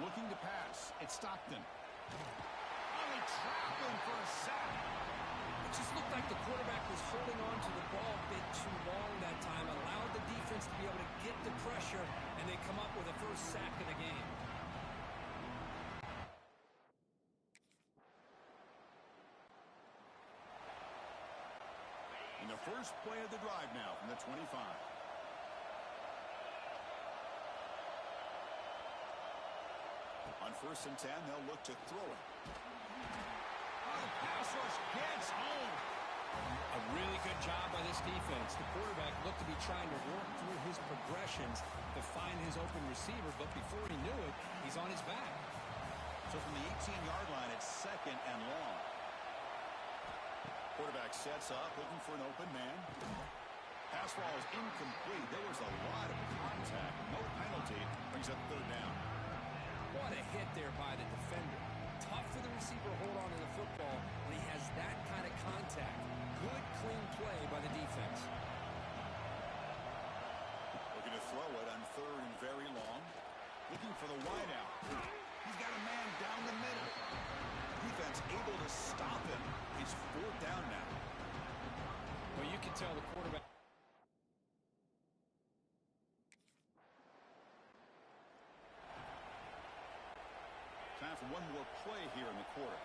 Looking to pass. It's Stockton. Oh, they trap him for a sack. It just looked like the quarterback was holding on to the ball a bit too long that time, allowed the defense to be able to get the pressure, and they come up with a first sack of the game. In the first play of the drive now from the 25. On 1st and 10, they'll look to throw it. Oh, the pass rush gets home. A really good job by this defense. The quarterback looked to be trying to work through his progressions to find his open receiver, but before he knew it, he's on his back. So from the 18-yard line, it's 2nd and long. Quarterback sets up, looking for an open man. Pass ball is incomplete. There was a lot of contact. No penalty. Brings up 3rd down. What a hit there by the defender. Tough for the receiver to hold on to the football when he has that kind of contact. Good, clean play by the defense. Looking to throw it on 3rd and very long. Looking for the wideout. He's got a man down the middle. Defense able to stop him. It's 4th down now. Well, you can tell the quarterback. Time for one more play here in the quarter.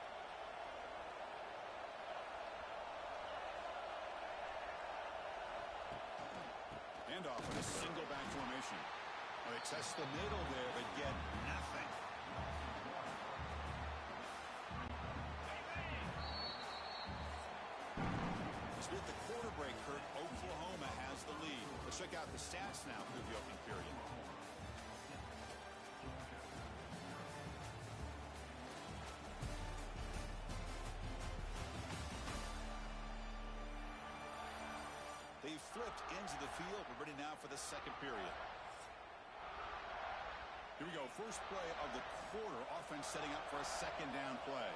Handoff in a single back formation. Well, they test the middle there, but get nothing. With the quarter break, Kirk, Oklahoma has the lead. Let's check out the stats now through the opening period. They've flipped into the field. We're ready now for the 2nd period. Here we go. First play of the quarter. Offense setting up for a 2nd down play.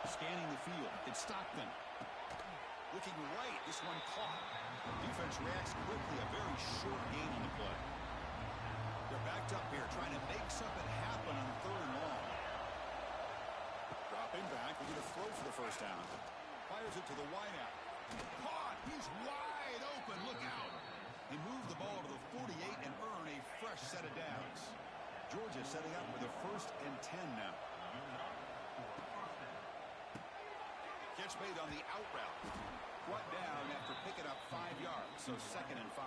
Scanning the field. It's Stockton. Looking right. This one caught. Defense reacts quickly. A very short gain on the play. They're backed up here trying to make something happen on 3rd and long. Dropping back. They're going to throw for the 1st down. Fires it to the wideout. Caught. He's wide open. Look out. They move the ball to the 48 and earn a fresh set of downs. Georgia setting up with a 1st and 10 now. Catch made on the out route. Brought down after picking up 5 yards, so 2nd and 5.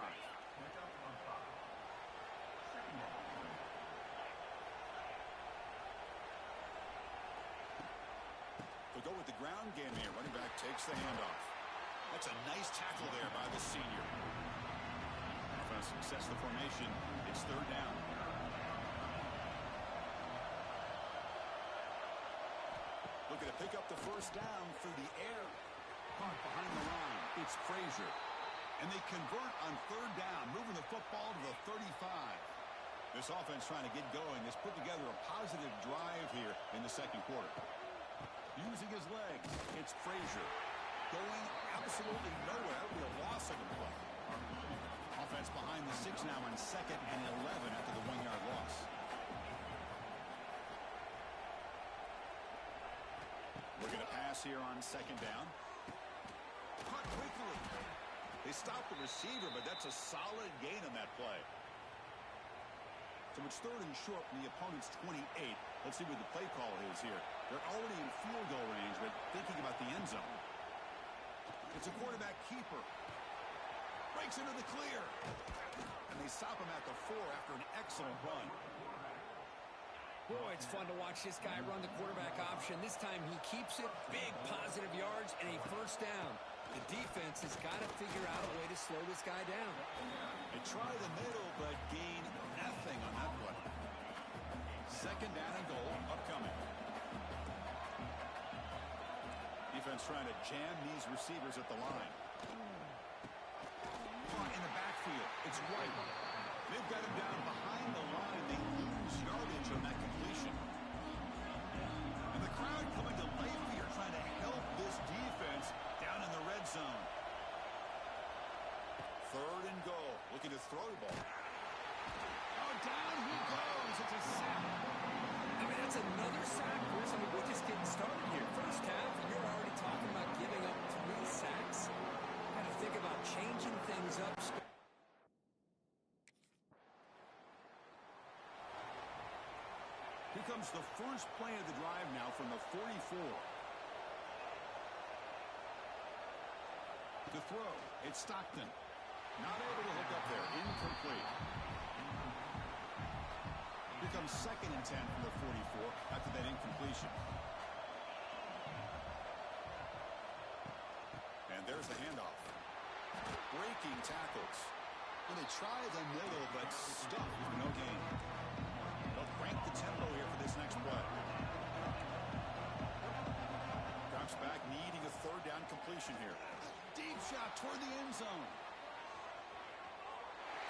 They'll go with the ground game here. Running back takes the handoff. That's a nice tackle there by the senior. Offense success the formation. It's 3rd down. Looking to pick up the 1st down through the air. Caught behind the line. It's Frazier. And they convert on 3rd down, moving the football to the 35. This offense trying to get going has put together a positive drive here in the 2nd quarter. Using his legs, it's Frazier. Going absolutely nowhere. It'll be a loss of the play. Offense behind the 6 now on 2nd and 11 after the 1-yard loss. Looking to pass here on 2nd down. Caught quickly. They stop the receiver, but that's a solid gain on that play. So it's 3rd and short from the opponent's 28. Let's see what the play call is here. They're already in field goal range, but thinking about the end zone. It's a quarterback keeper. Breaks into the clear. And they stop him at the 4 after an excellent run. Boy, it's fun to watch this guy run the quarterback option. This time he keeps it. Big positive yards and a 1st down. The defense has got to figure out a way to slow this guy down. They try the middle, but gain nothing on that play. 2nd down and goal upcoming. Defense trying to jam these receivers at the line. Caught in the backfield. It's White. They've got him down behind the line. They lose yardage on that completion. And the crowd coming to life here trying to help this defense down in the red zone. 3rd and goal. Looking to throw the ball. comes the first play of the drive now from the 44. To throw, it's Stockton. Not able to hook up there. Incomplete. Here comes 2nd and 10 from the 44 after that incompletion. And there's the handoff. Breaking tackles. Well, they try the middle, but stuck with no gain. They'll crank the tempo here for this next play. Drops back, needing a 3rd down completion here. Deep shot toward the end zone.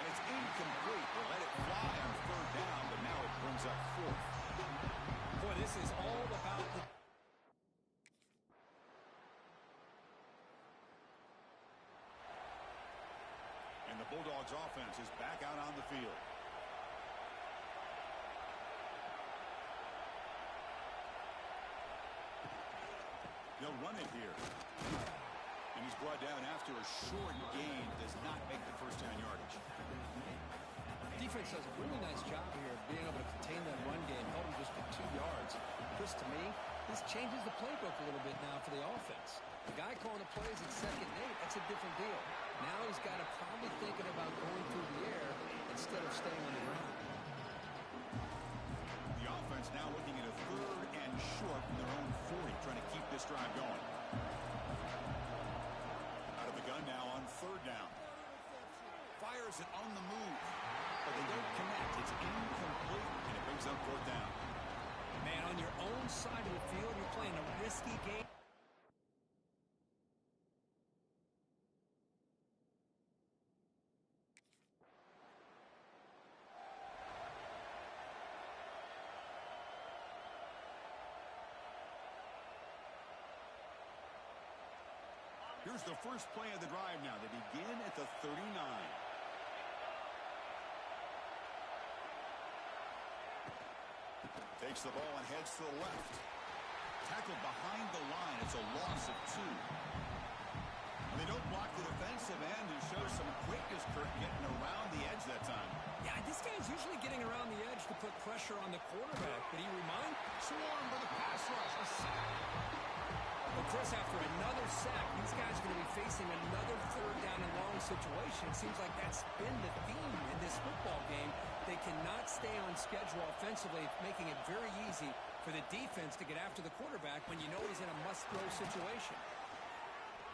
And it's incomplete. They let it fly on 3rd down, but now it brings up 4th. Boy, this is all about the... And the Bulldogs offense is back out on the field. They'll run it here. And he's brought down after a short gain. Does not make the 1st down yardage. Defense does a really nice job here of being able to contain that run game, held him just for 2 yards. Chris, to me, this changes the playbook a little bit now for the offense. The guy calling the plays at 2nd and 8, that's a different deal. Now he's got to probably thinking about going through the air instead of staying on the ground. The offense now looking at a 3rd and short from their own 40, trying to keep this drive going. Out of the gun now on 3rd down. Fires it on the move, but they don't connect. It's incomplete, and it brings up 4th down. Man, on your own side of the field, you're playing a risky game. Here's the first play of the drive now. They begin at the 39. Takes the ball and heads to the left. Tackled behind the line. It's a loss of 2. They don't block the defensive end and show some quickness, Kurt, getting around the edge that time. Yeah, this guy's usually getting around the edge to put pressure on the quarterback. But he reminds Swarm for the pass rush. A sack. Well, Chris, after another sack, these guys are going to be facing another 3rd down and long situation. It seems like that's been the theme in this football game. They cannot stay on schedule offensively, making it very easy for the defense to get after the quarterback when you know he's in a must-throw situation.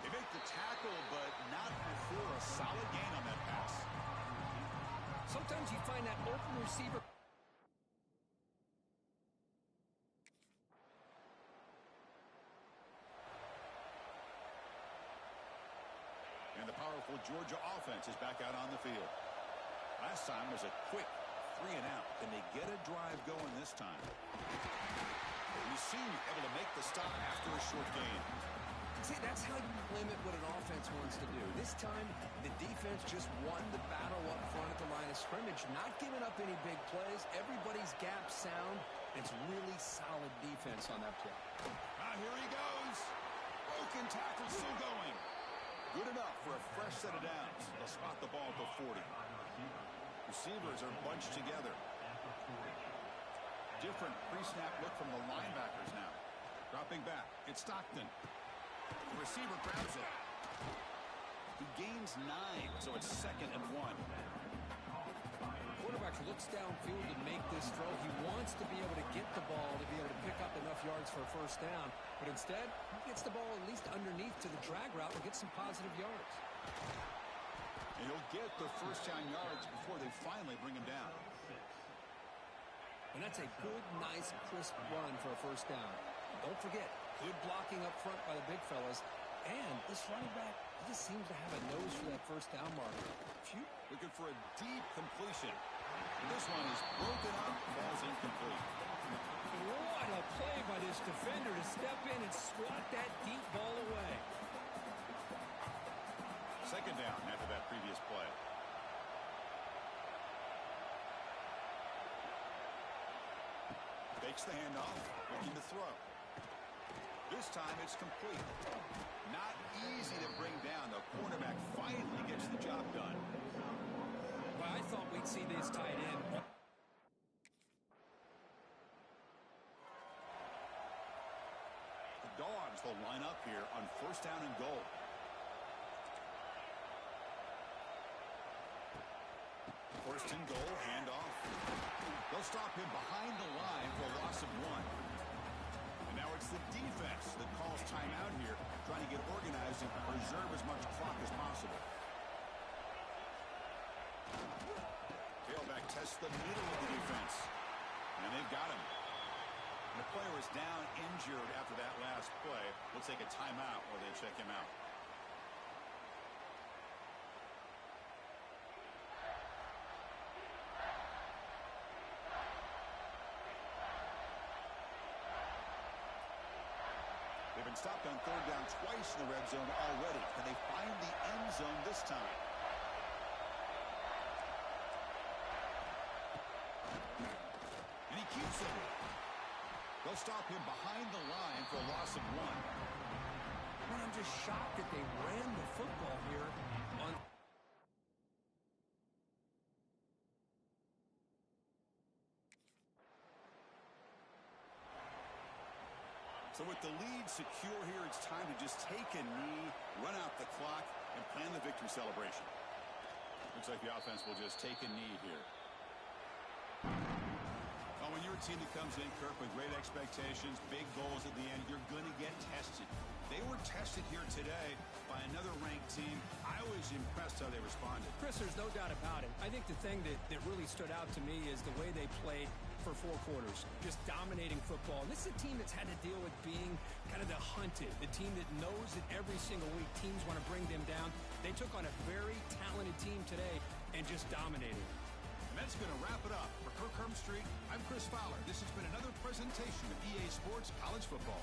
They make the tackle, but not before a solid gain on that pass. Sometimes you find that open receiver. And the powerful Georgia offense is back out on the field. Last time was a quick 3 and out. Can they get a drive going this time? We've seen able to make the stop after a short gain. See, that's how you limit what an offense wants to do. This time, the defense just won the battle up front at the line of scrimmage, not giving up any big plays. Everybody's gap sound. It's really solid defense on that play. Here he goes. Broken tackle still going. Good enough for a fresh set of downs. They'll spot the ball at the 40. Receivers are bunched together. Different pre-snap look from the linebackers now. Dropping back. It's Stockton. The receiver grabs it. He gains 9, so it's 2nd and 1. Quarterback looks downfield to make this throw. He wants to be able to get the ball to be able to pick up enough yards for a 1st down. But instead, he gets the ball at least underneath to the drag route and gets some positive yards. And he'll get the 1st down yards before they finally bring him down. And that's a good, nice, crisp run for a 1st down. Don't forget, good blocking up front by the big fellas. And this running back, he just seems to have a nose for that 1st down marker. Phew. Looking for a deep completion. This one is broken up, falls incomplete. What a play by this defender to step in and swat that deep ball away. 2nd down after that previous play. Takes the handoff, looking to throw. This time it's complete. Not easy to bring down. The quarterback finally gets the job done. Well, I thought we'd see this tight end. will line up here on first down and goal. First and goal, handoff. They'll stop him behind the line for a loss of 1. And now it's the defense that calls timeout here, trying to get organized and preserve as much clock as possible. Tailback tests the middle of the defense. And they've got him. And the player is down injured after that last play. We'll take a timeout while they check him out. They've been stopped on third down twice in the red zone already. Can they find the end zone this time? And he keeps it. They'll stop him behind the line for a loss of 1. Man, I'm just shocked that they ran the football here on... So with the lead secure here, it's time to just take a knee, run out the clock, and plan the victory celebration. Looks like the offense will just take a knee here. Oh, when you're a team that comes in, Kirk, with great expectations, big goals at the end, you're going to get tested. They were tested here today by another ranked team. I was impressed how they responded. Chris, there's no doubt about it. I think the thing that really stood out to me is the way they played for 4 quarters, just dominating football. And this is a team that's had to deal with being kind of the hunted, the team that knows that every single week teams want to bring them down. They took on a very talented team today and just dominated. And that's going to wrap it up. For Kirk Herbstreit, I'm Chris Fowler. This has been another presentation of EA Sports College Football.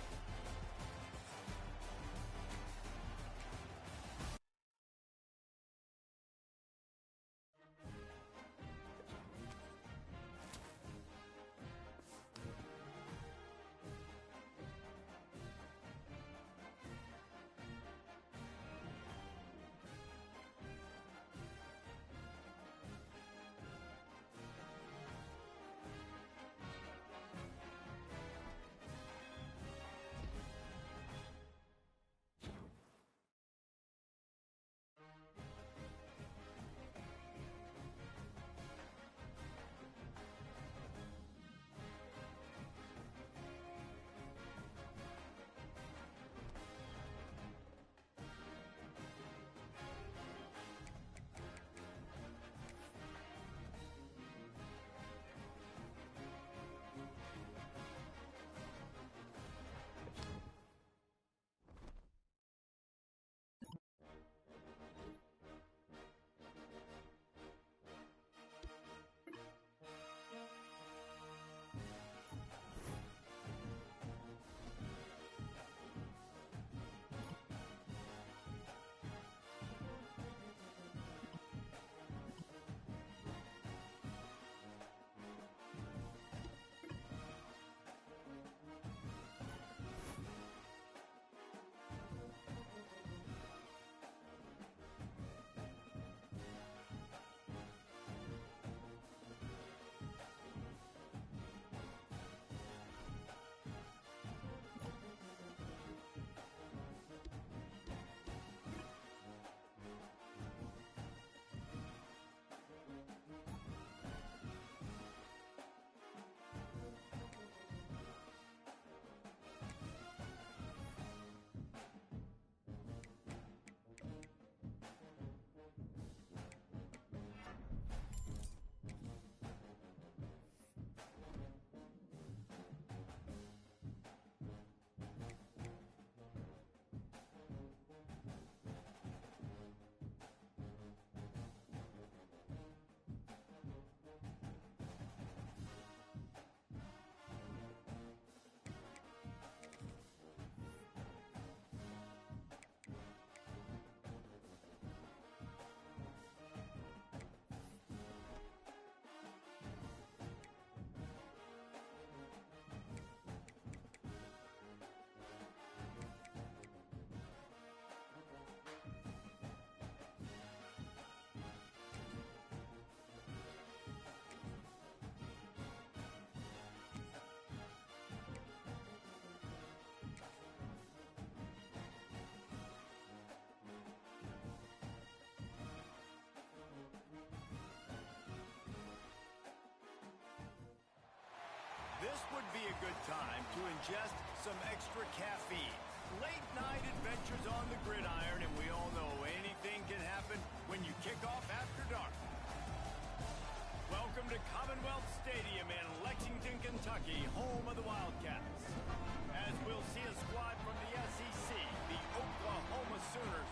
This would be a good time to ingest some extra caffeine. Late night adventures on the gridiron, and we all know anything can happen when you kick off after dark. Welcome to Commonwealth Stadium in Lexington, Kentucky, home of the Wildcats. As we'll see a squad from the SEC, the Oklahoma Sooners,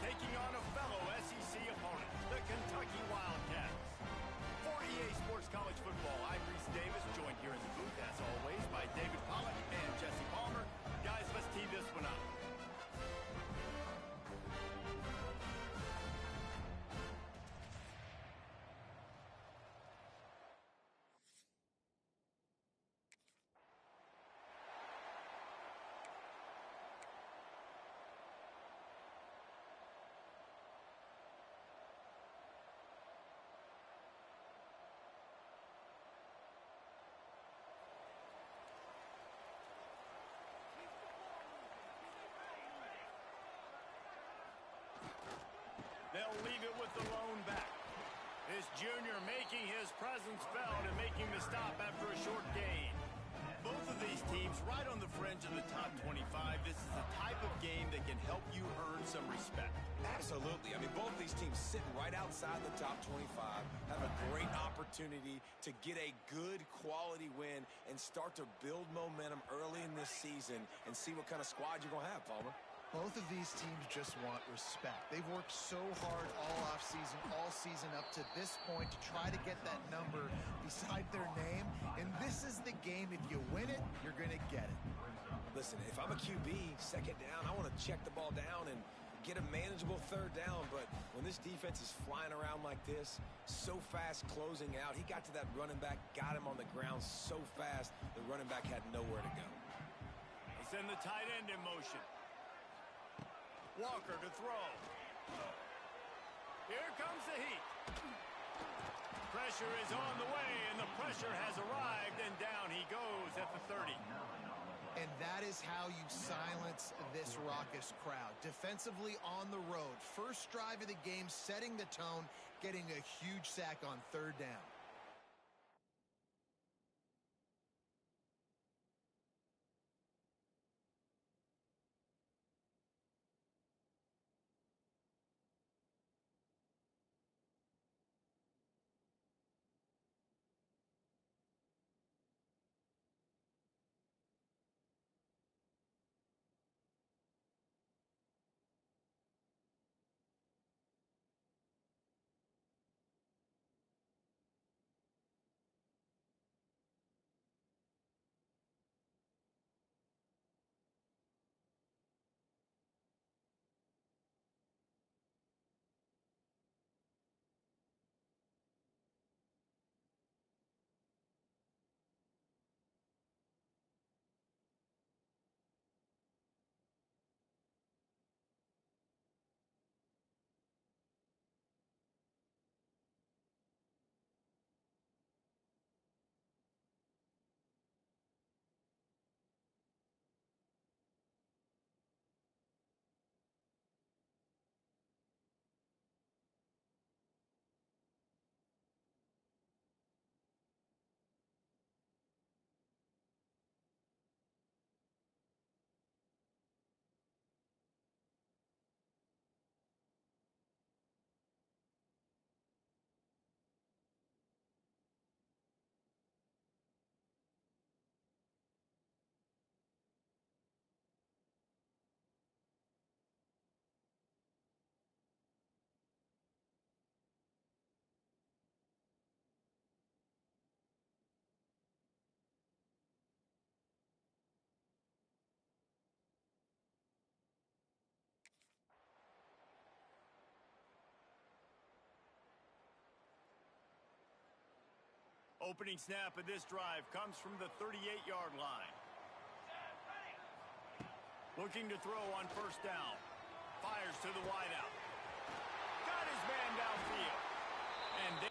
taking on a fellow SEC opponent, the Kentucky Wildcats. For EA Sports College Football, I'm Reese Davis, joined here in the booth, as always, by David Pollack and Jesse Palmer. Guys, let's tee this one up. They'll leave it with the lone back. This junior making his presence felt and making the stop after a short gain. Both of these teams right on the fringe of the top 25. This is the type of game that can help you earn some respect. Absolutely. I mean, both these teams sitting right outside the top 25 have a great opportunity to get a good quality win and start to build momentum early in this season and see what kind of squad you're going to have, Palmer. Both of these teams just want respect. They've worked so hard all offseason, all season up to this point to try to get that number beside their name. And this is the game. If you win it, you're going to get it. Listen, if I'm a QB, second down, I want to check the ball down and get a manageable third down. But when this defense is flying around like this, so fast closing out, he got to that running back, got him on the ground so fast, the running back had nowhere to go. They send the tight end in motion. Walker to throw. Here comes the heat. Pressure is on the way, and the pressure has arrived, and down he goes at the 30. And that is how you silence this raucous crowd. Defensively on the road. First drive of the game, setting the tone, getting a huge sack on third down. Opening snap of this drive comes from the 38-yard line. Looking to throw on first down. Fires to the wideout. Got his man downfield. And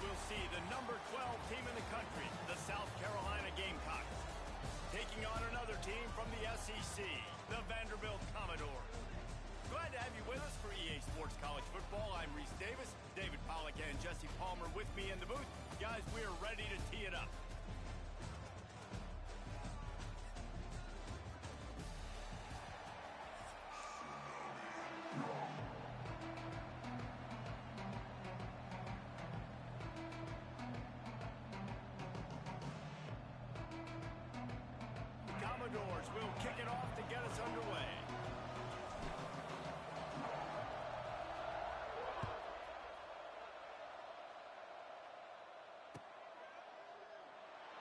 we'll see the number 12 team in the country, the South Carolina Gamecocks, taking on another team from the SEC, the Vanderbilt Commodores. Glad to have you with us for EA Sports College Football. I'm Reese Davis, David Pollack and Jesse Palmer with me in the booth. Guys, we are ready to tee it up. The Commodores will kick it off to get us underway.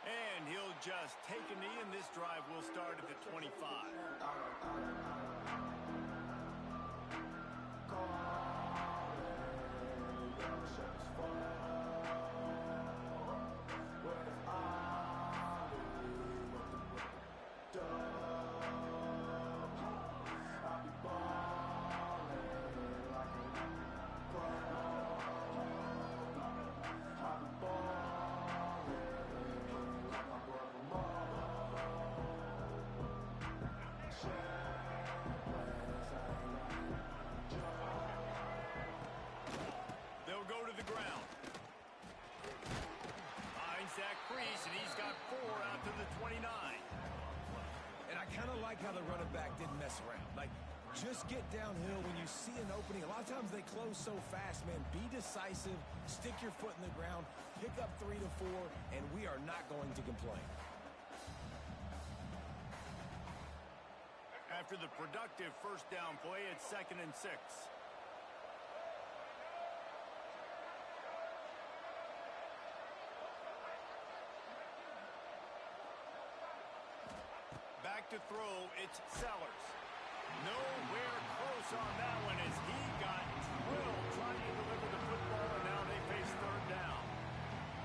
And he'll just take a knee, and this drive will start at the 25. They'll go to the ground. Finds that crease, and he's got 4 out to the 29. And I kind of like how the running back didn't mess around. Like, just get downhill when you see an opening. A lot of times they close so fast, man. Be decisive, stick your foot in the ground, pick up 3 to 4, and we are not going to complain. After the productive first down play, it's 2nd and 6. Back to throw, it's Sellers. Nowhere close on that one as he got drilled trying to deliver the football, and now they face 3rd down.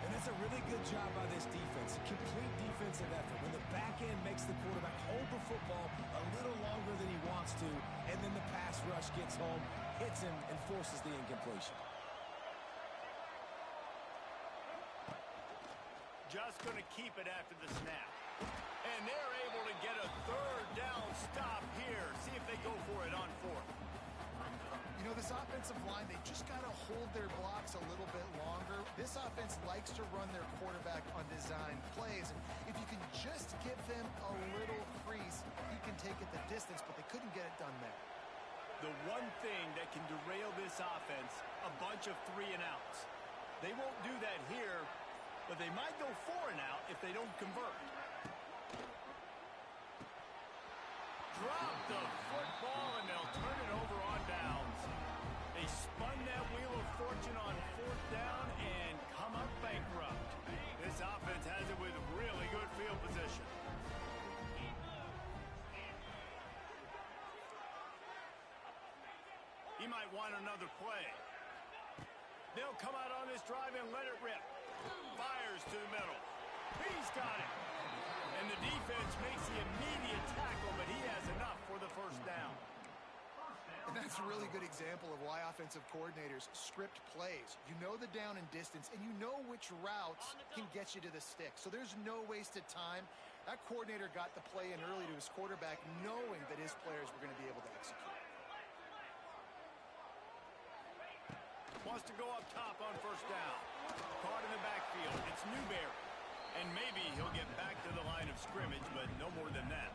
And that's a really good job by this defense. A complete defensive effort. When the back end makes the quarterback hold the football a little longer than he wants to, and then the pass rush gets home, hits him, and forces the incompletion. Just going to keep it after the snap. And they're able to get a 3rd down stop here. See if they go for it on 4th. You know, this offensive line, they just got to hold their blocks a little bit longer. This offense likes to run their quarterback on design plays. And if you can just give them a little crease, he can take it the distance, but they couldn't get it done there. The one thing that can derail this offense, a bunch of 3 and outs. They won't do that here, but they might go 4 and out if they don't convert. Drop the football, and they'll turn it over on downs. They spun that wheel of fortune on 4th down and come up bankrupt. This offense has it with really good field position. He might want another play. They'll come out on this drive and let it rip. Fires to the middle. He's got it. And the defense makes the immediate tackle, but he has enough for the 1st down. And that's a really good example of why offensive coordinators script plays. You know the down and distance, and you know which routes can get you to the stick. So there's no wasted time. That coordinator got the play in early to his quarterback, knowing that his players were going to be able to execute. Wants to go up top on 1st down. Caught in the backfield. It's Newberry. And maybe he'll get back to the line of scrimmage, but no more than that.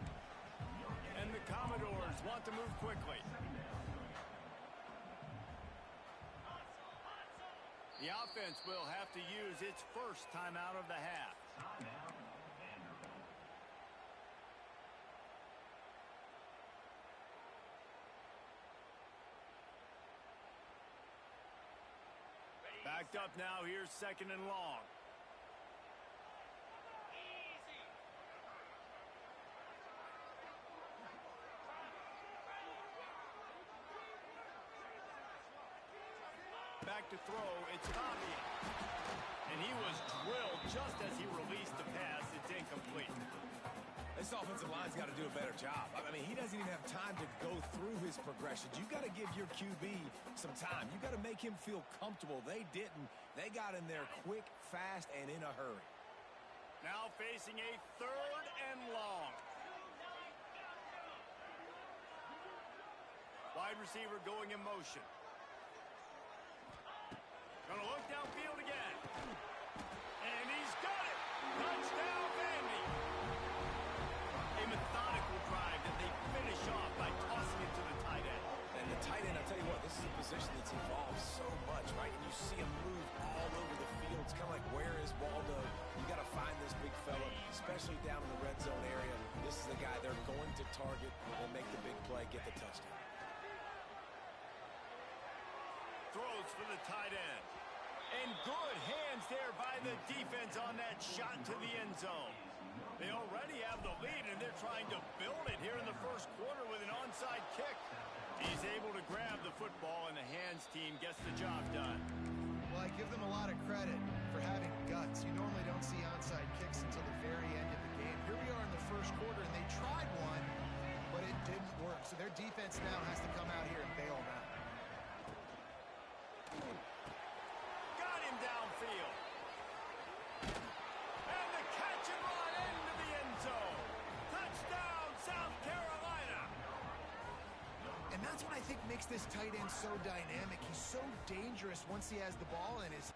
And the Commodores want to move quickly. The offense will have to use its first timeout of the half. Backed up now, here's 2nd and long. Back to throw, it's Tommy. And he was drilled just as he released the pass. It's incomplete. This offensive line's got to do a better job. I mean, he doesn't even have time to go through his progressions. You've got to give your QB some time. You've got to make him feel comfortable. They didn't. They got in there quick, fast, and in a hurry. Now facing a 3rd and long. Wide receiver going in motion. Gonna look downfield again. And he's got it! Touchdown, Vandy! A methodical drive that they finish off by tossing it to the tight end. And the tight end, I'll tell you what, this is a position that's evolved so much, right? And you see him move all over the field. It's kind of like, where is Waldo? You got to find this big fella, especially down in the red zone area. This is the guy they're going to target and make the big play, get the touchdown. Throws for the tight end. And good hands there by the defense on that shot to the end zone. They already have the lead, and they're trying to build it here in the first quarter with an onside kick. He's able to grab the football, and the hands team gets the job done. Well, I give them a lot of credit for having guts. You normally don't see onside kicks until the very end of the game. Here we are in the first quarter, and they tried one, but it didn't work. So their defense now has to come out here and bail them out. Got him downfield. And the catch and run into the end zone. Touchdown, South Carolina. And that's what I think makes this tight end so dynamic. He's so dangerous once he has the ball in his...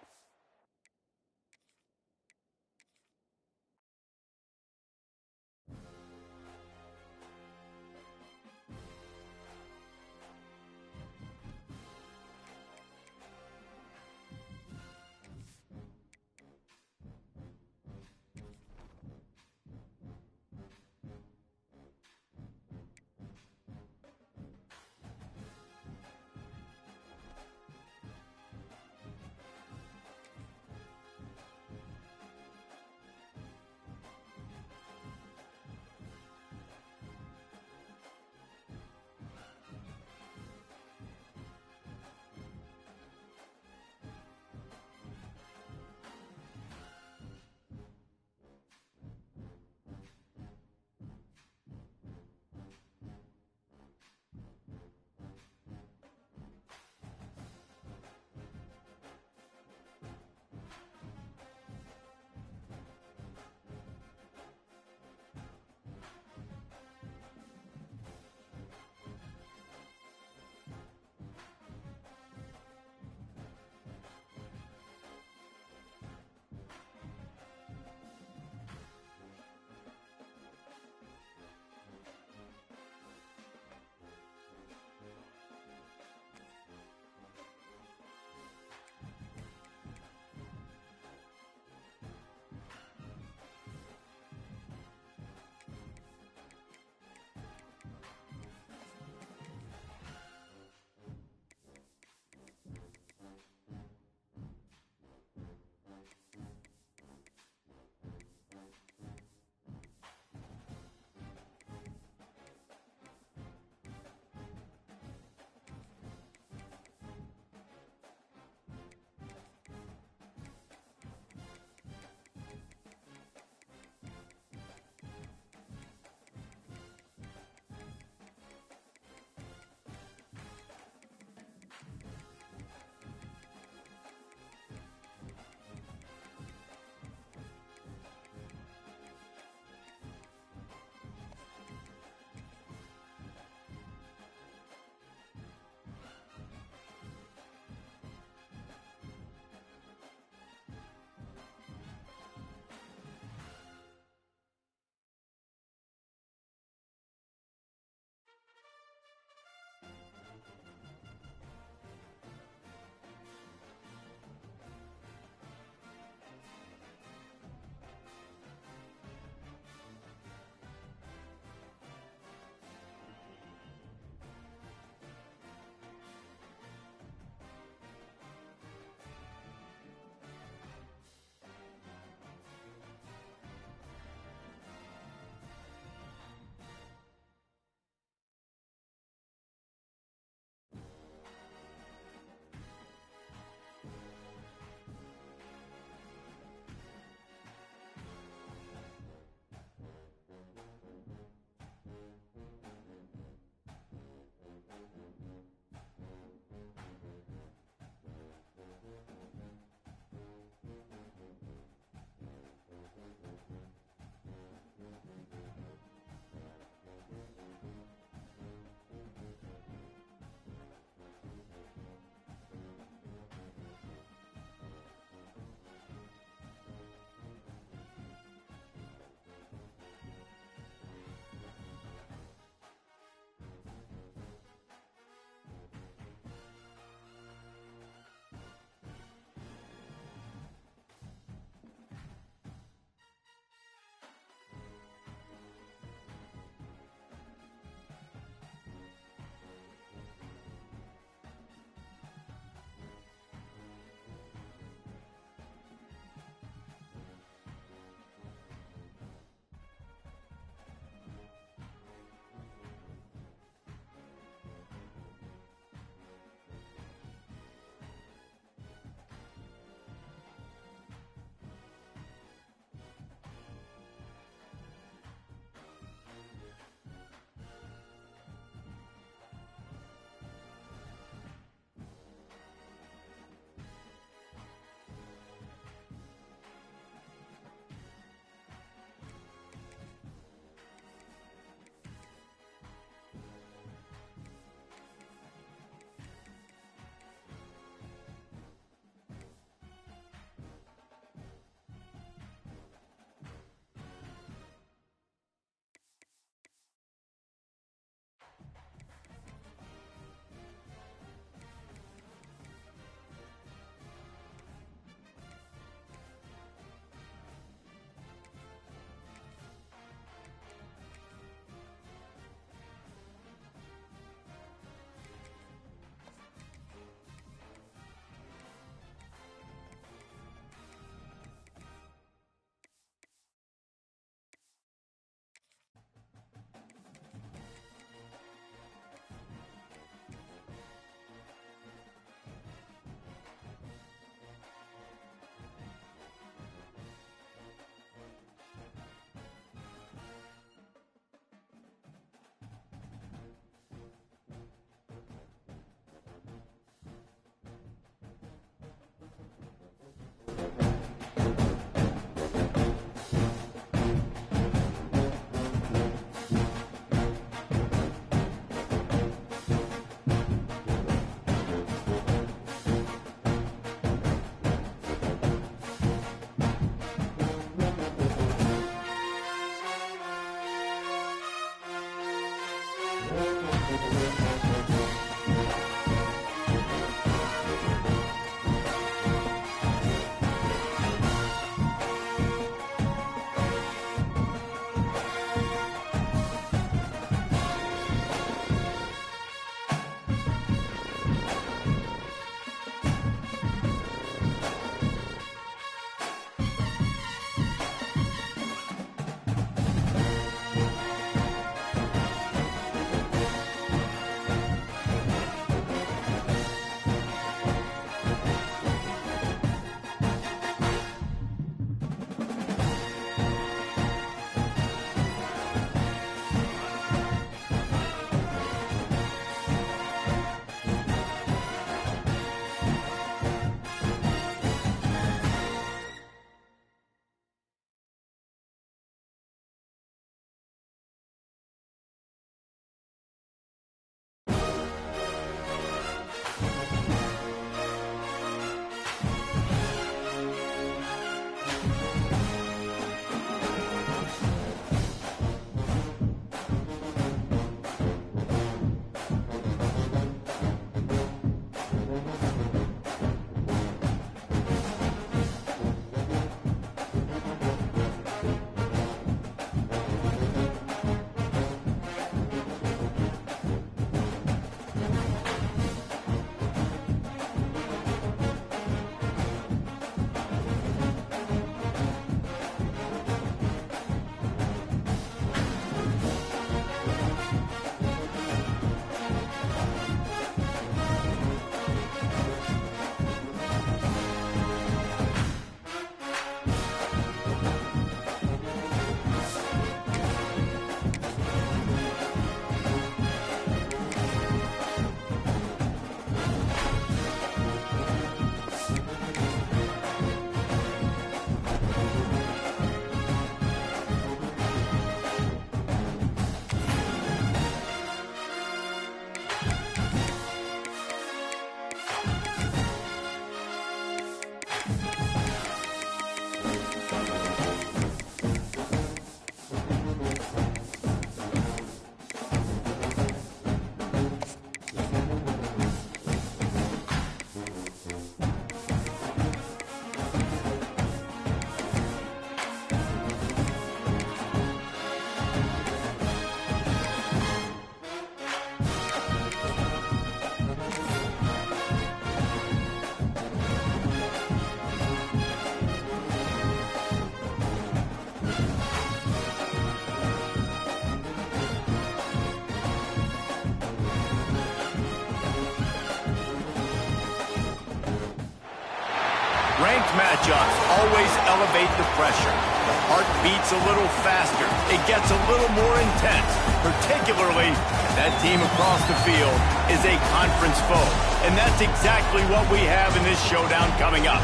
Ranked matchups always elevate the pressure. The heart beats a little faster. It gets a little more intense, particularly if that team across the field is a conference foe. And that's exactly what we have in this showdown coming up.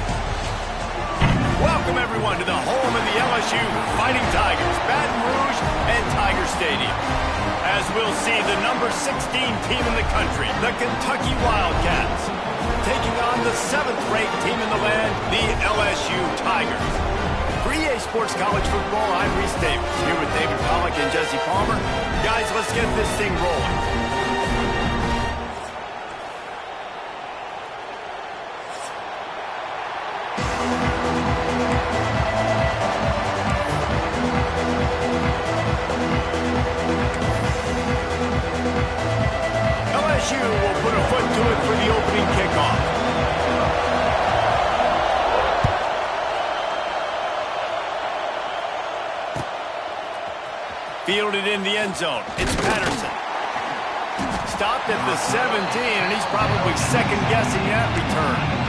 Welcome, everyone, to the home of the LSU Fighting Tigers, Baton Rouge and Tiger Stadium. As we'll see, the number 16 team in the country, the Kentucky Wildcats, taking on the 7th-ranked team in the land, the LSU Tigers. For EA Sports College Football, I'm Reese Davis, here with David Pollack and Jesse Palmer. Guys, let's get this thing rolling. LSU will put a foot to it for the opening kickoff. Fielded in the end zone. It's Patterson. Stopped at the 17, and he's probably second-guessing that return.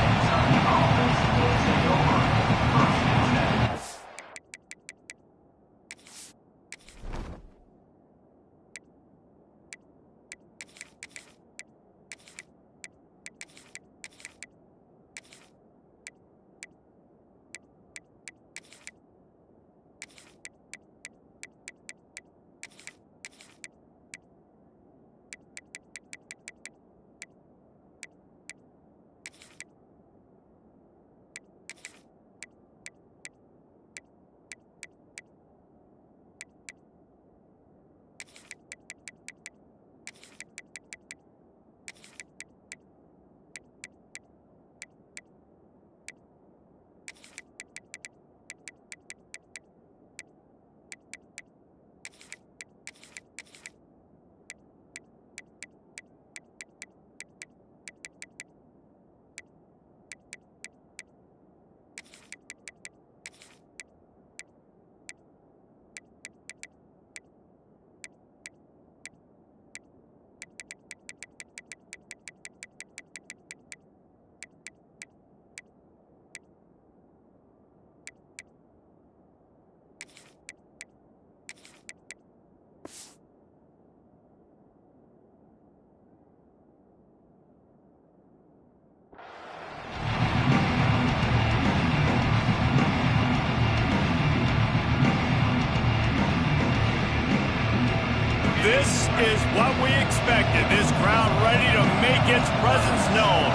This is what we expected. This crowd ready to make its presence known.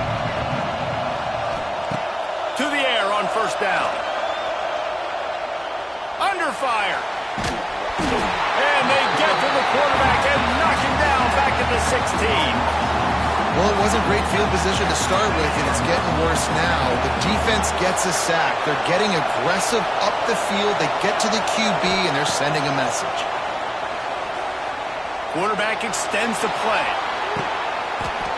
To the air on first down. Under fire. And they get to the quarterback and knock him down back at the 16. Well, it wasn't great field position to start with, and it's getting worse now. The defense gets a sack. They're getting aggressive up the field. They get to the QB, and they're sending a message. Quarterback extends the play.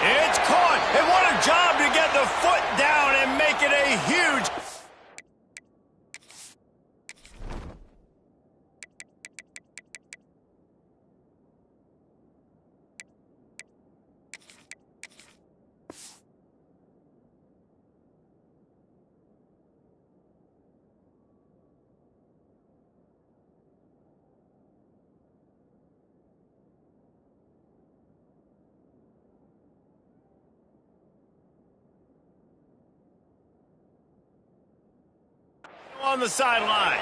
It's caught. And what a job to get the foot down and make it a huge... on the sideline.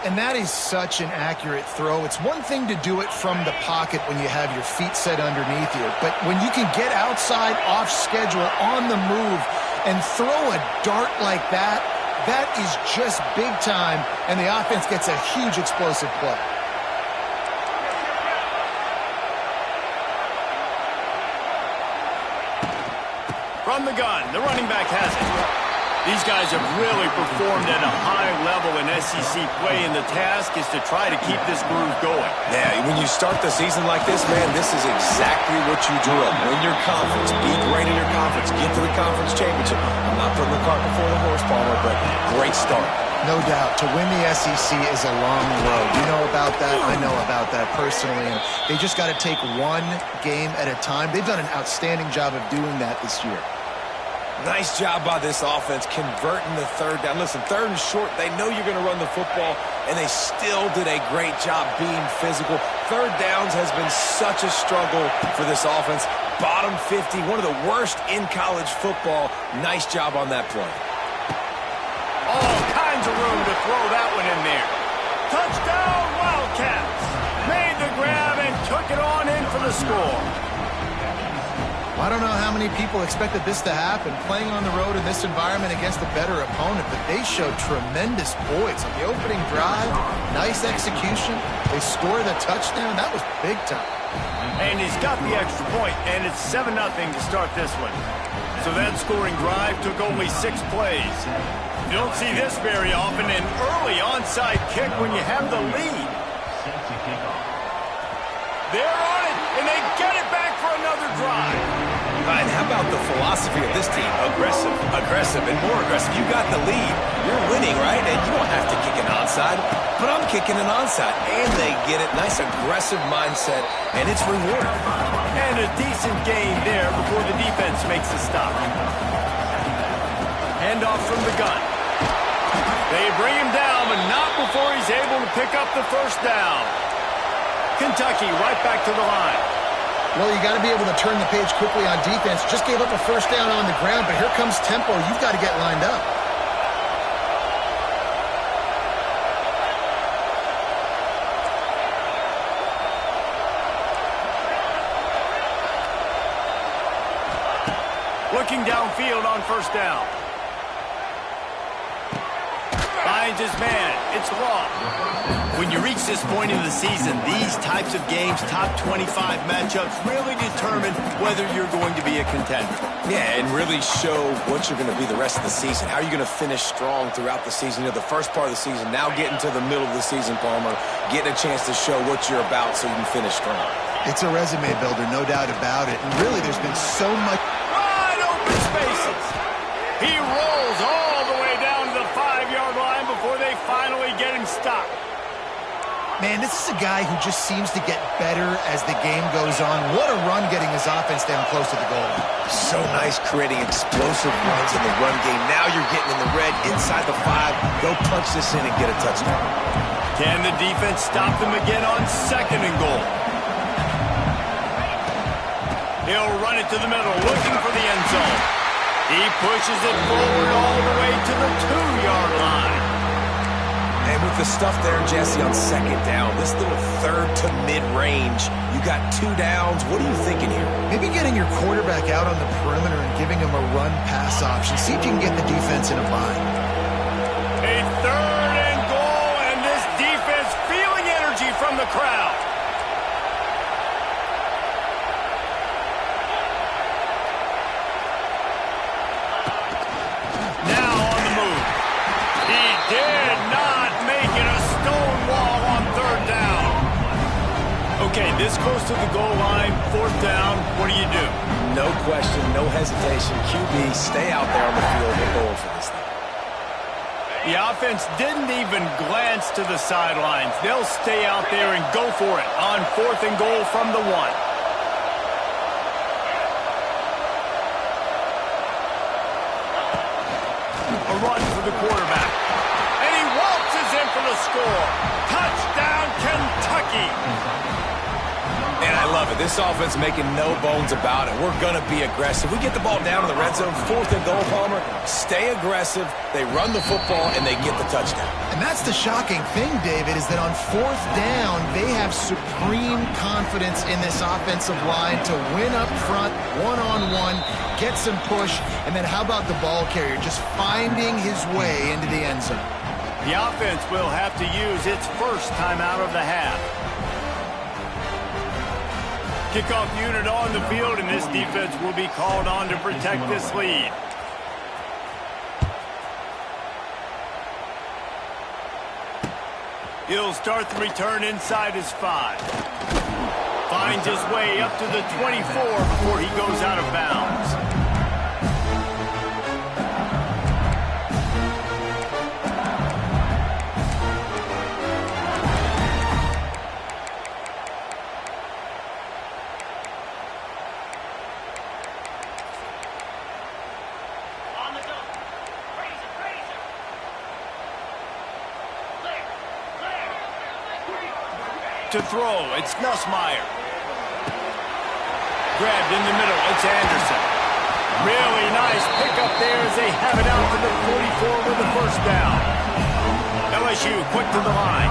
And that is such an accurate throw. It's one thing to do it from the pocket when you have your feet set underneath you, but when you can get outside, off schedule, on the move, and throw a dart like that, that is just big time, and the offense gets a huge explosive play. From the gun, the running back has it. These guys have really performed at a high level in SEC play, and the task is to try to keep this groove going. Yeah, when you start the season like this, man, this is exactly what you drew up. Win your conference, be great in your conference, get to the conference championship. I'm not putting the cart before the horse, Palmer, but great start. No doubt. To win the SEC is a long road. You know about that. I know about that personally. And they just got to take one game at a time. They've done an outstanding job of doing that this year. Nice job by this offense converting the third down. Listen, third and short, they know you're going to run the football, and they still did a great job being physical. Third downs has been such a struggle for this offense. Bottom 50, one of the worst in college football. Nice job on that play. All kinds of room to throw that one in there. Touchdown, Wildcats. Made the grab and took it on in for the score. I don't know how many people expected this to happen, playing on the road in this environment against a better opponent, but they showed tremendous poise. On the opening drive, nice execution. They scored a touchdown. That was big time. And he's got the extra point, and it's 7-0 to start this one. So that scoring drive took only 6 plays. You don't see this very often, an early onside kick when you have the lead. They're on it, and they get it back for another drive. And how about the philosophy of this team? Aggressive, aggressive, and more aggressive. You got the lead. You're winning, right? And you don't have to kick an onside, but I'm kicking an onside. And they get it. Nice aggressive mindset, and it's rewarded. And a decent gain there before the defense makes a stop. Handoff from the gun. They bring him down, but not before he's able to pick up the first down. Kentucky right back to the line. Well, you got to be able to turn the page quickly on defense. Just gave up a first down on the ground, but here comes tempo. You've got to get lined up. Looking downfield on first down. Finds his man. It's Law. When you reach this point in the season, these types of games, top 25 matchups, really determine whether you're going to be a contender. Yeah, and really show what you're going to be the rest of the season. How are you going to finish strong throughout the season? You know, the first part of the season, now getting to the middle of the season, Palmer, getting a chance to show what you're about so you can finish strong. It's a resume builder, no doubt about it. And really, there's been so much... Wide open spaces. He rolls all the way down to the 5-yard line before they finally get him stopped. Man, this is a guy who just seems to get better as the game goes on. What a run getting his offense down close to the goal. So nice creating explosive runs in the run game. Now you're getting in the red inside the 5. Go punch this in and get a touchdown. Can the defense stop them again on 2nd and goal? He'll run it to the middle, looking for the end zone. He pushes it forward all the way to the 2-yard line. And with the stuff there, Jesse, on second down, this little third to mid-range, you got 2 downs. What are you thinking here? Maybe getting your quarterback out on the perimeter and giving him a run-pass option. See if you can get the defense in a bind. A 3rd and goal, and this defense feeling energy from the crowd. Now on the move. He did not make it a stone wall on 3rd down. Okay, this close to the goal line, 4th down, what do you do? No question, no hesitation. QB, stay out there on the field. We're going for this thing. The offense didn't even glance to the sidelines. They'll stay out there and go for it on 4th and goal from the 1. A run for the quarterback. And he waltzes in for the score. Touchdown, Kentucky. Man, I love it. This offense making no bones about it. We're going to be aggressive. We get the ball down in the red zone, 4th and goal, Palmer. Stay aggressive. They run the football, and they get the touchdown. And that's the shocking thing, David, is that on 4th down, they have supreme confidence in this offensive line to win up front, one-on-one, get some push, and then how about the ball carrier just finding his way into the end zone? The offense will have to use its first time out of the half. Kickoff unit on the field, and this defense will be called on to protect this lead. He'll start the return inside his 5. Finds his way up to the 24 before he goes out of bounds. To throw, it's Nussmeier. Grabbed in the middle, it's Anderson. Really nice pickup there as they have it out to the 44 with the 1st down. LSU quick to the line.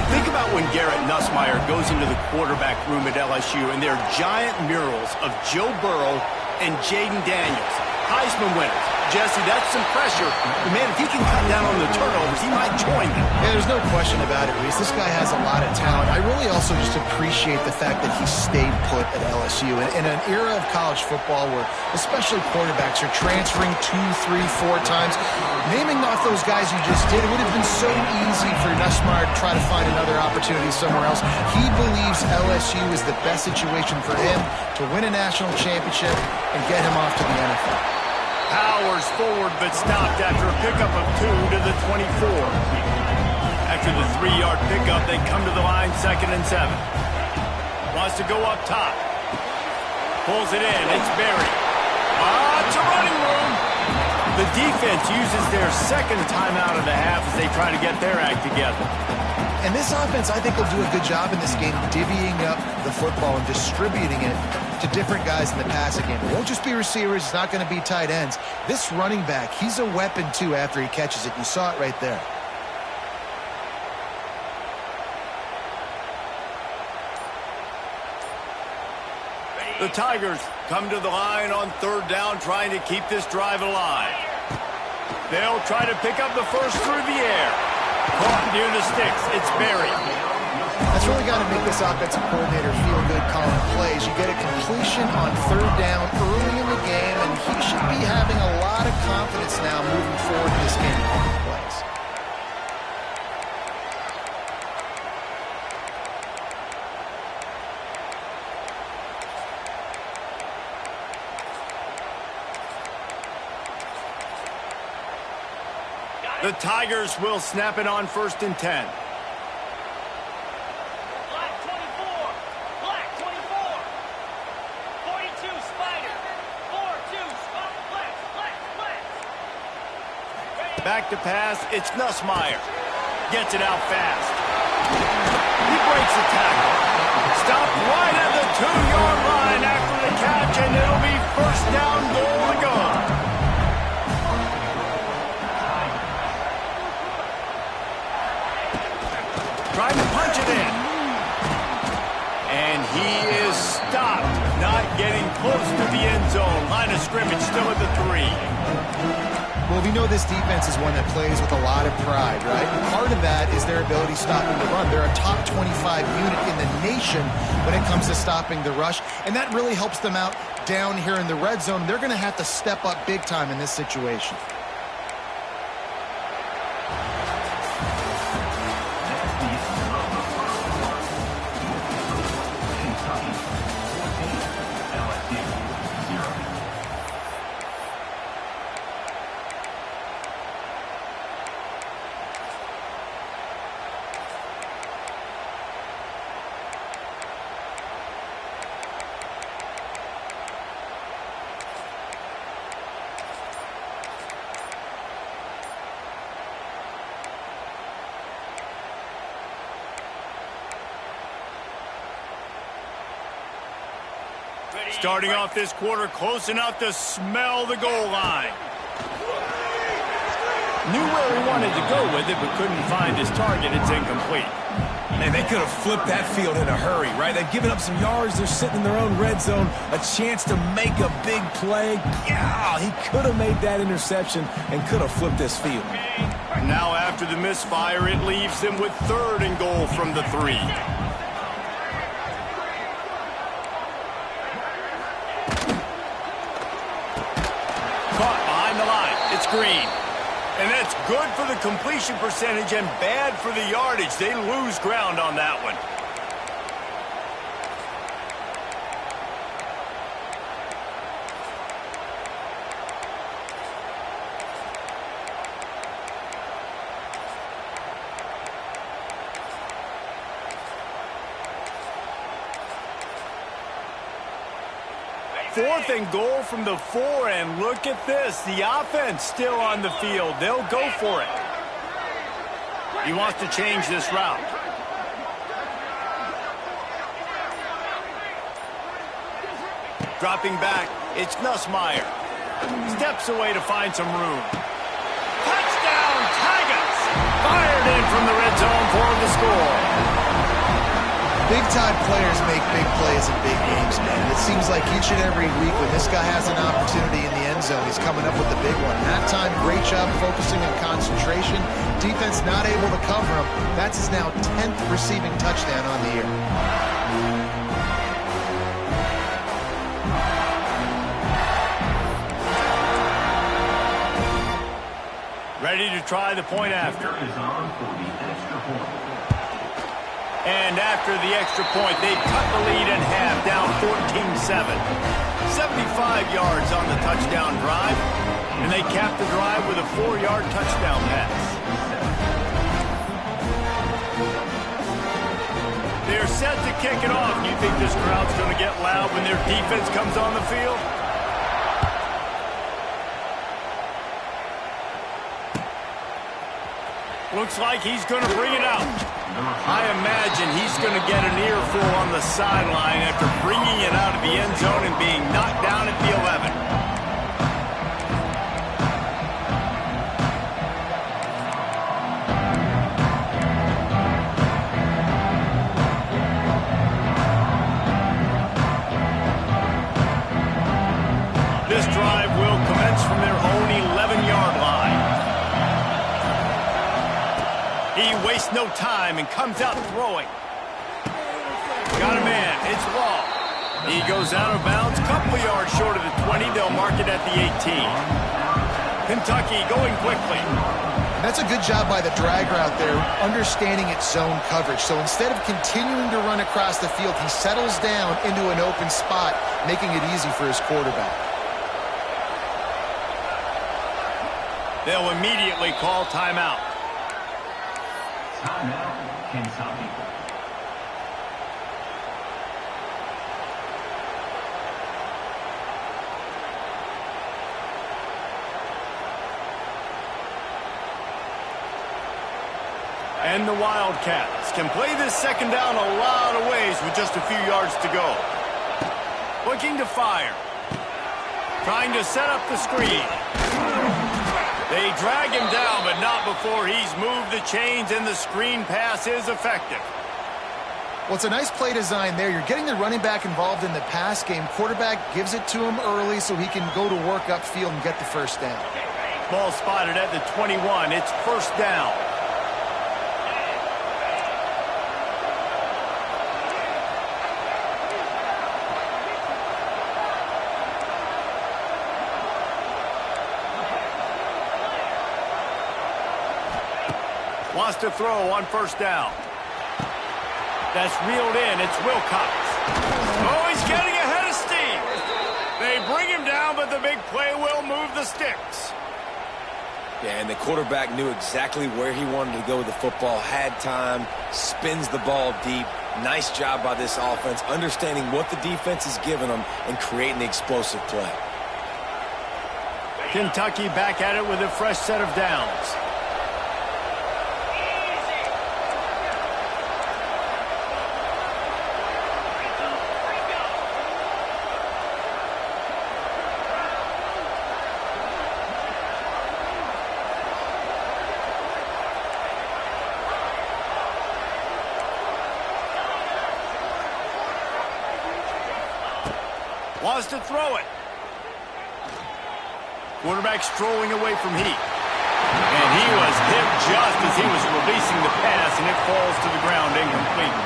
Think about when Garrett Nussmeier goes into the quarterback room at LSU and there are giant murals of Joe Burrow and Jaden Daniels, Heisman winners. Jesse, that's some pressure. Man, if he can cut down on the turnovers, he might join them. Yeah, there's no question about it, Reese. This guy has a lot of talent. I really also just appreciate the fact that he stayed put at LSU. In an era of college football where especially quarterbacks are transferring 2, 3, 4 times, naming off those guys you just did, it would have been so easy for Nussmeier to try to find another opportunity somewhere else. He believes LSU is the best situation for him to win a national championship and get him off to the NFL. Powers forward, but stopped after a pickup of 2 to the 24. After the 3-yard pickup, they come to the line 2nd and 7. Wants to go up top. Pulls it in. It's Berry. It's a running room. The defense uses their 2nd time out of the half as they try to get their act together. And this offense, I think, will do a good job in this game divvying up the football and distributing it to different guys in the passing game. It won't just be receivers. It's not going to be tight ends. This running back, he's a weapon, too, after he catches it. You saw it right there. The Tigers come to the line on 3rd down, trying to keep this drive alive. They'll try to pick up the first through the air. Caught near the sticks. It's Berry. That's really got to make this offensive coordinator feel good calling plays. You get a completion on 3rd down early in the game, and he should be having a lot of confidence now moving forward in this game calling plays. The Tigers will snap it on 1st and 10. Black 24. Black 24. 42 Spider. 4-2 Black. Back to pass. It's Nussmeier. Gets it out fast. He breaks the tackle. Stopped right at the 2-yard line after the catch, and it'll be 1st down, goal to go. He is stopped, not getting close to the end zone. Line of scrimmage still at the 3. Well, we know this defense is one that plays with a lot of pride, right? Part of that is their ability stopping the run. They're a top 25 unit in the nation when it comes to stopping the rush, and that really helps them out down here in the red zone. They're going to have to step up big time in this situation. Starting off this quarter close enough to smell the goal line. Knew where he wanted to go with it, but couldn't find his target. It's incomplete. Man, they could have flipped that field in a hurry, right? They've given up some yards. They're sitting in their own red zone. A chance to make a big play. Yeah, he could have made that interception and could have flipped this field. Now after the misfire, it leaves them with 3rd and goal from the 3. Caught behind the line. It's Green. And that's good for the completion percentage and bad for the yardage. They lose ground on that one. Fourth and goal from the 4, and look at this. The offense still on the field. They'll go for it. He wants to change this route. Dropping back, it's Nussmeier. Steps away to find some room. Touchdown, Tigers! Fired in from the red zone for the score. Big-time players make big plays in big games, man. It seems like each and every week when this guy has an opportunity in the end zone, he's coming up with the big one. That time, great job focusing on concentration. Defense not able to cover him. That's his now 10th receiving touchdown on the year. Ready to try the point after. And after the extra point, they cut the lead in half, down 14-7. 75 yards on the touchdown drive, and they cap the drive with a 4-yard touchdown pass. They're set to kick it off. You think this crowd's going to get loud when their defense comes on the field? Looks like he's going to bring it out. I imagine he's going to get an earful on the sideline after bringing it out of the end zone and being knocked down at the 11. This drive will commence from their own 11-yard line. He wastes no time and comes out throwing. Got a man. It's Law. He goes out of bounds, couple yards short of the 20. They'll mark it at the 18. Kentucky going quickly. That's a good job by the drag route there, understanding its zone coverage. So instead of continuing to run across the field, he settles down into an open spot, making it easy for his quarterback. They'll immediately call timeout. Timeout, Kentucky. And the Wildcats can play this second down a lot of ways with just a few yards to go. Looking to fire. Trying to set up the screen. They drag him down, but not before he's moved the chains, and the screen pass is effective. Well, it's a nice play design there. You're getting the running back involved in the pass game. Quarterback gives it to him early so he can go to work upfield and get the first down. Ball spotted at the 21. It's first down. Wants to throw on first down. That's reeled in. It's Wilcox. Oh, he's getting ahead of steam. They bring him down, but the big play will move the sticks. Yeah, and the quarterback knew exactly where he wanted to go with the football, had time, spins the ball deep. Nice job by this offense, understanding what the defense is giving them and creating the explosive play. Kentucky back at it with a fresh set of downs. Wants to throw it. Quarterback strolling away from Heat. And he was hit just as he was releasing the pass, and it falls to the ground incomplete.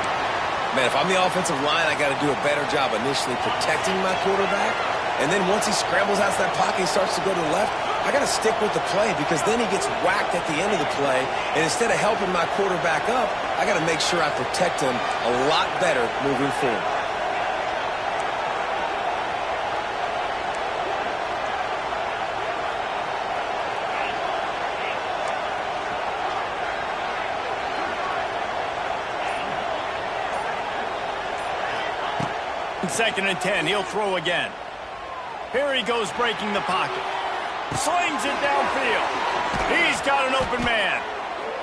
Man, if I'm the offensive line, I got to do a better job initially protecting my quarterback. And then once he scrambles out of that pocket, he starts to go to the left, I got to stick with the play because then he gets whacked at the end of the play. And instead of helping my quarterback up, I got to make sure I protect him a lot better moving forward. Second and 10, he'll throw again. Here he goes breaking the pocket. Slings it downfield. He's got an open man.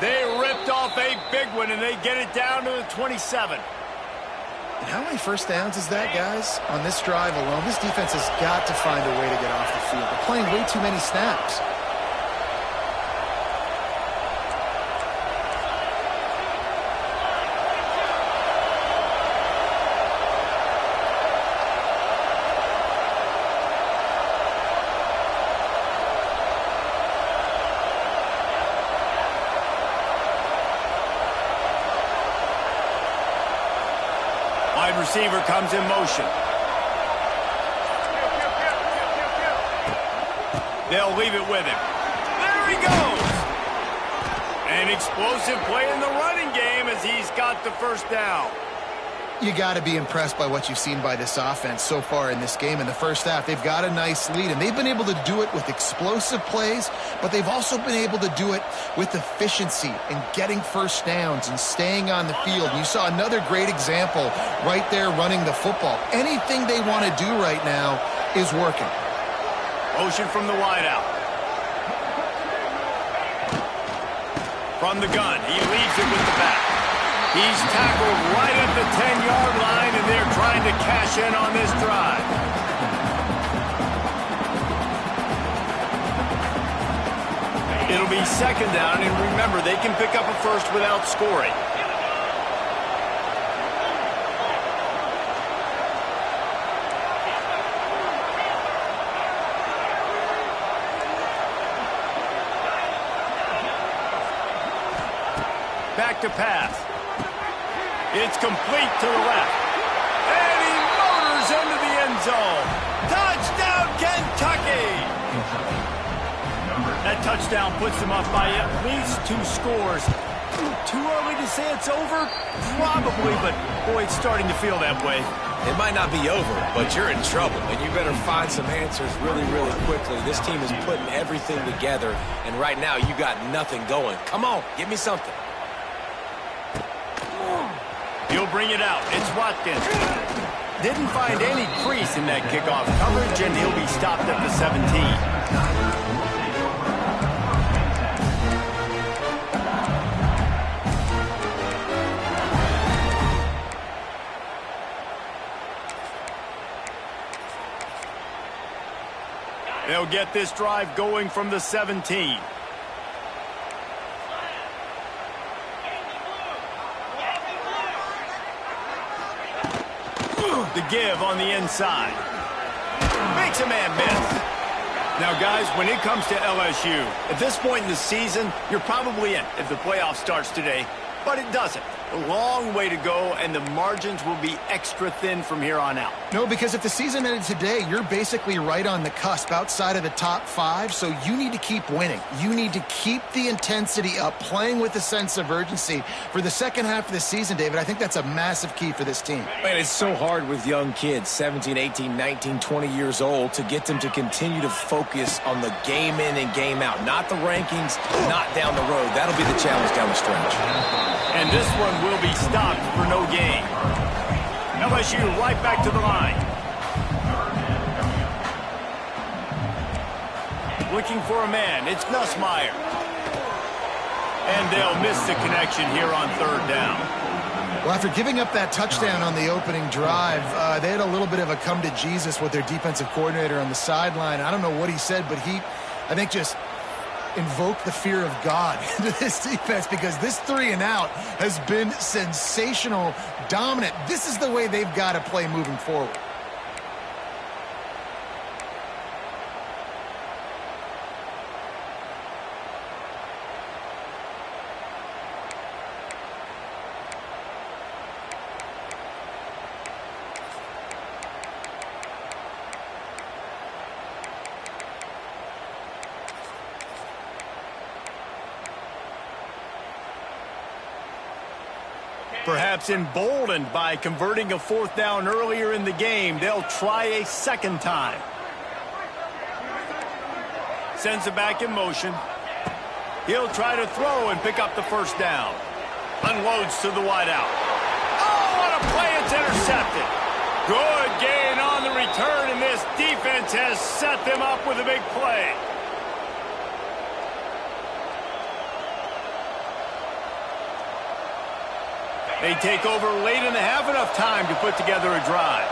They ripped off a big one, and they get it down to the 27. And how many first downs is that, guys? On this drive alone, this defense has got to find a way to get off the field. They're playing way too many snaps. Wide receiver comes in motion. They'll leave it with him. There he goes! An explosive play in the running game as he's got the first down. You got to be impressed by what you've seen by this offense so far in this game. In the first half, they've got a nice lead, and they've been able to do it with explosive plays, but they've also been able to do it with efficiency and getting first downs and staying on the field. You saw another great example right there running the football. Anything they want to do right now is working. Motion from the wideout. From the gun, he leaves it with the back. He's tackled right at the 10-yard line, and they're trying to cash in on this drive. It'll be second down, and remember, they can pick up a first without scoring. Back to pass. It's complete to the left. And he motors into the end zone. Touchdown, Kentucky! That touchdown puts them up by at least 2 scores. Too early to say it's over? Probably, but boy, it's starting to feel that way. It might not be over, but you're in trouble, and you better find some answers really, really quickly. This team is putting everything together, and right now you got nothing going. Come on, give me something. He'll bring it out. It's Watkins. Didn't find any crease in that kickoff coverage, and he'll be stopped at the 17. They'll get this drive going from the 17. The give on the inside. Makes a man miss. Now, guys, when it comes to LSU, at this point in the season, you're probably in if the playoff starts today, but it doesn't. A long way to go, and the margins will be extra thin from here on out. No, because if the season ended today, you're basically right on the cusp outside of the top 5, so you need to keep winning. You need to keep the intensity up, playing with a sense of urgency for the second half of the season, David. I think that's a massive key for this team. Man, it's so hard with young kids, 17, 18, 19, 20 years old, to get them to continue to focus on the game in and game out. Not the rankings, not down the road. That'll be the challenge down the stretch. And this one will be stopped for no gain. LSU right back to the line. Looking for a man. It's Nussmeier. And they'll miss the connection here on third down. Well, after giving up that touchdown on the opening drive, they had a little bit of a come to Jesus with their defensive coordinator on the sideline. I don't know what he said, but he, I think, just invoke the fear of God into this defense, because this 3-and-out has been sensational, dominant. This is the way they've got to play moving forward. Perhaps emboldened by converting a fourth down earlier in the game, they'll try a second time. Sends it back in motion. He'll try to throw and pick up the first down. Unloads to the wideout. Oh, what a play! It's intercepted. Good gain on the return, and this defense has set them up with a big play. They take over late and have enough time to put together a drive.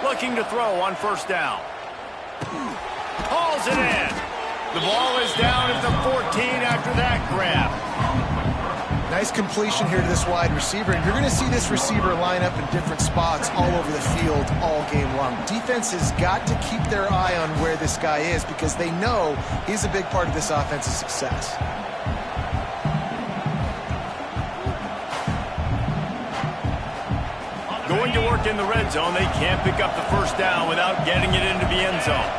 Looking to throw on first down. Hauls it in. The ball is down at the 14 after that grab. Nice completion here to this wide receiver, and you're going to see this receiver line up in different spots all over the field all game long. Defense has got to keep their eye on where this guy is, because they know he's a big part of this offense's success. Going to work in the red zone. They can't pick up the first down without getting it into the end zone.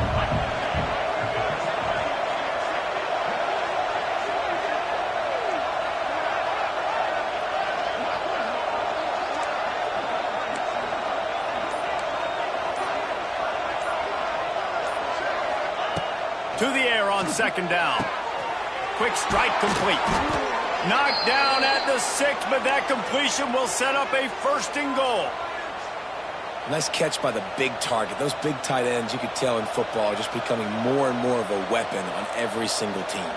To the air on second down. Quick strike complete. Knocked down at the 6, but that completion will set up a first and goal. Nice catch by the big target. Those big tight ends, you could tell in football, are just becoming more and more of a weapon on every single team.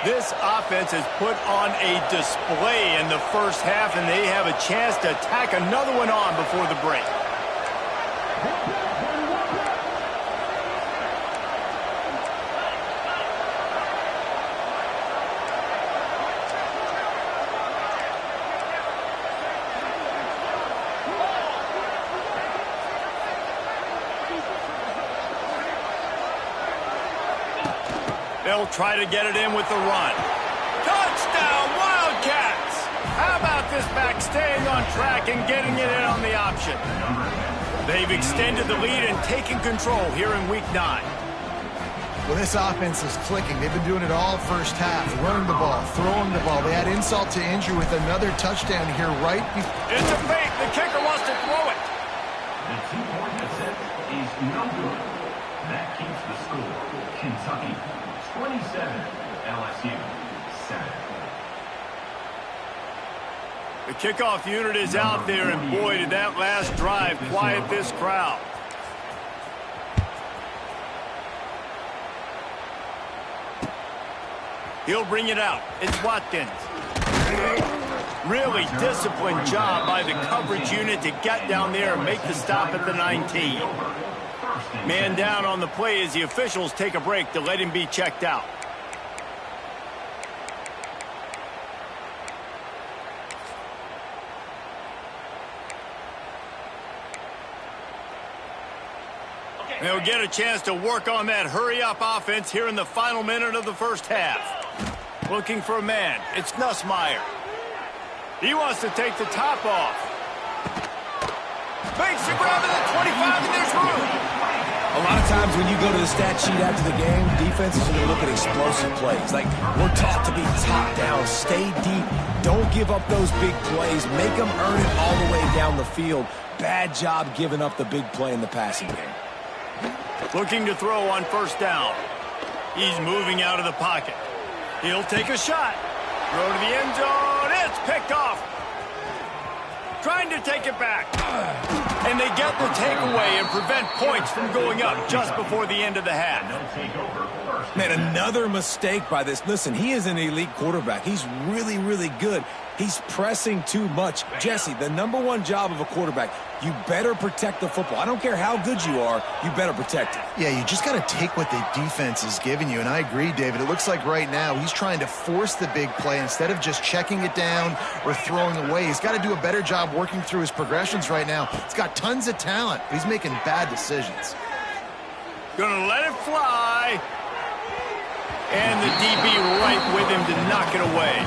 This offense has put on a display in the first half, and they have a chance to tack another one on before the break. They'll try to get it in with the run. Touchdown, Wildcats! How about this back staying on track and getting it in on the option? They've extended the lead and taken control here in Week 9. Well, this offense is clicking. They've been doing it all first half, running the ball, throwing the ball. They had insult to injury with another touchdown here right before. It's a fake. The kicker wants to throw it. The two-point attempt is no good. That keeps the score. Kentucky 27, LSU 7. The kickoff unit is out there, and boy, did that last drive quiet this crowd. He'll bring it out. It's Watkins. Really disciplined job by the coverage unit to get down there and make the stop at the 19. Man down on the play as the officials take a break to let him be checked out. They'll get a chance to work on that hurry-up offense here in the final minute of the first half. Looking for a man. It's Nussmeier. He wants to take the top off. Makes the grab at the 25, and there's room. A lot of times when you go to the stat sheet after the game, defenses are going to look at explosive plays. Like, we're taught to be top down, stay deep, don't give up those big plays, make them earn it all the way down the field. Bad job giving up the big play in the passing game. Looking to throw on first down. He's moving out of the pocket. He'll take a shot. Throw to the end zone. It's picked off. Trying to take it back. And they get the takeaway and prevent points from going up just before the end of the half. Man, another mistake by this. Listen, he is an elite quarterback. He's really, really good. He's pressing too much. Jesse, the #1 job of a quarterback, you better protect the football. I don't care how good you are, you better protect it. Yeah, you just got to take what the defense is giving you, and I agree, David. It looks like right now he's trying to force the big play instead of just checking it down or throwing away. He's got to do a better job working through his progressions right now. He's got tons of talent, but he's making bad decisions. Gonna let it fly. And the DB right with him to knock it away.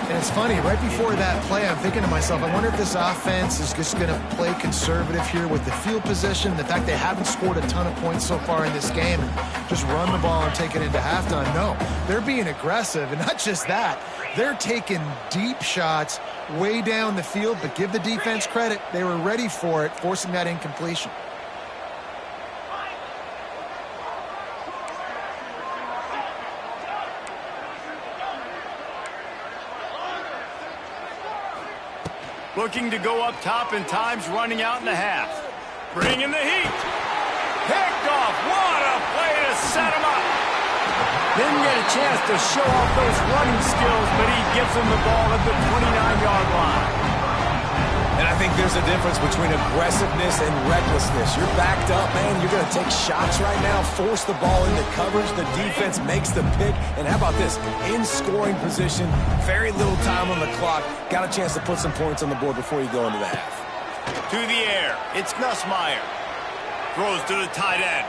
And it's funny, right before that play, I'm thinking to myself, I wonder if this offense is just going to play conservative here with the field position, the fact they haven't scored a ton of points so far in this game, and just run the ball and take it into halftime. No, they're being aggressive, and not just that, they're taking deep shots way down the field, but give the defense credit. They were ready for it, forcing that incompletion. Looking to go up top and time's running out in the half. Bringing the heat. Picked off. What a play to set him up. Didn't get a chance to show off those running skills, but he gives him the ball at the 29-yard line. And I think there's a difference between aggressiveness and recklessness. You're backed up, man. You're going to take shots right now, force the ball into coverage. The defense makes the pick. And how about this? In scoring position, very little time on the clock. Got a chance to put some points on the board before you go into the half. To the air. It's Nussmeier. Throws to the tight end.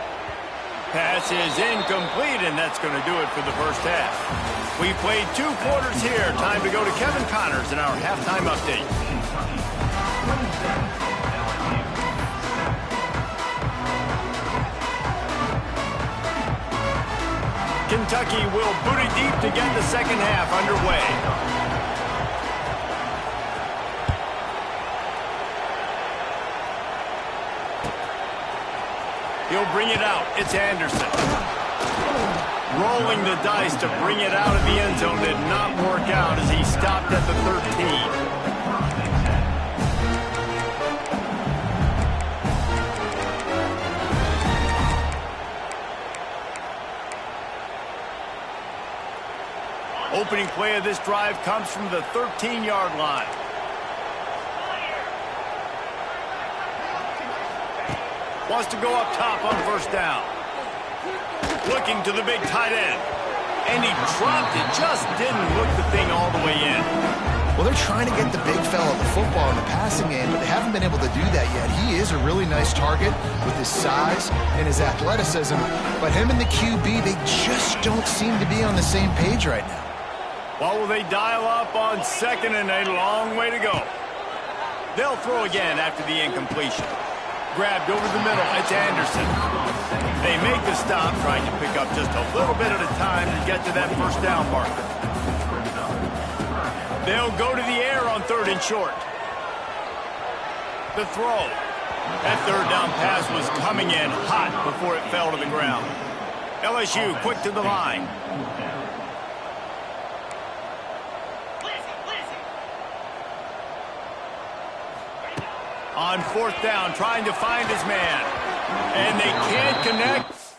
Pass is incomplete, and that's going to do it for the first half. We played 2 quarters here. Time to go to Kevin Connors in our halftime update. Kentucky will boot it deep to get the second half underway. He'll bring it out. It's Anderson. Rolling the dice to bring it out of the end zone did not work out as he stopped at the 13. Opening play of this drive comes from the 13-yard line. Wants to go up top on first down. Looking to the big tight end. And he dropped it. Just didn't look the thing all the way in. Well, they're trying to get the big fella the football in the passing game, but they haven't been able to do that yet. He is a really nice target with his size and his athleticism, but him and the QB, they just don't seem to be on the same page right now. Well, will they dial up on second and a long way to go? They'll throw again after the incompletion. Grabbed over the middle. It's Anderson. They make the stop, trying to pick up just a little bit at a time to get to that first down marker. They'll go to the air on 3rd and short. The throw. That third down pass was coming in hot before it fell to the ground. LSU quick to the line. On 4th down, trying to find his man. And they can't connect.